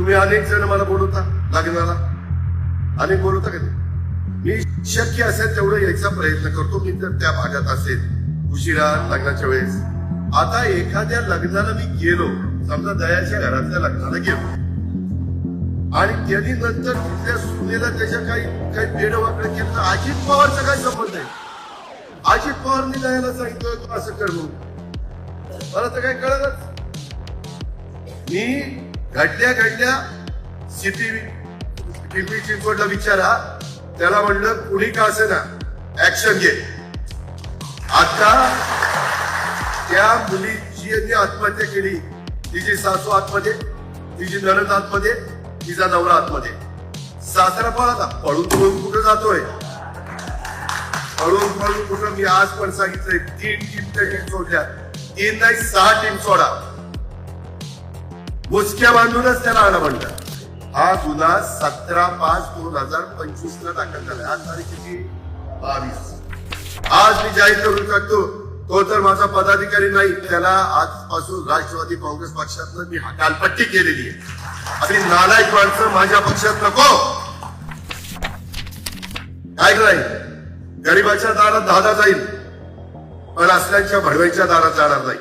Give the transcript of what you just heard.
तुम्ही अनेक जण मला बोलवता लग्नाला, अनेक बोलवता कधी. मी शक्य असेल तेवढं यायचा प्रयत्न करतो. मी जर त्या भागात असेल उशिरा लग्नाच्या वेळेस. आता एखाद्या लग्नाला मी गेलो, समजा दयाच्या घरातल्या लग्नाला गेलो आणि त्यांनी नंतर तिथल्या सुनेला त्याच्या काही बेडवाकडे केलं तर अजित पवारचा काय संबंध आहे? अजित पवारने दयाला सांगितलं तू असं कर म्हणून. मला तर काय कळलंच. मी घडल्या सिटी पिंपरी चिंचवडला विचारा, त्याला म्हणलं कुणी का असे ना ऍक्शन घे. आता त्या मुलीची आत्महत्या केली, तिची सासू आतमध्ये, तिची नणंद आतमध्ये, तिचा नवरा आतमध्ये. सासरा पळाला, पळून कुठं जातोय, पळून कुठं. मी आज पण सांगितलंय 3 टीम सोडल्या, 3 नाही 6 टीम सोडा. मुसक्या बांधूनच त्याला आणा म्हणलं. हा गुन्हा 17/5/2025 ला दाखल झाला. आज तारीख किती? 22. आज मी जाहीर करून टाकतो, तो तर माझा पदाधिकारी नाही, त्याला आजपासून राष्ट्रवादी काँग्रेस पक्षातनं मी हकालपट्टी केलेली आहे. आणि नालायक माणसं माझ्या पक्षात नको. काय नाही, गरीबाच्या दारात दादा जाईल पण असल्यांच्या भडव्यांच्या दारात जाणार नाही.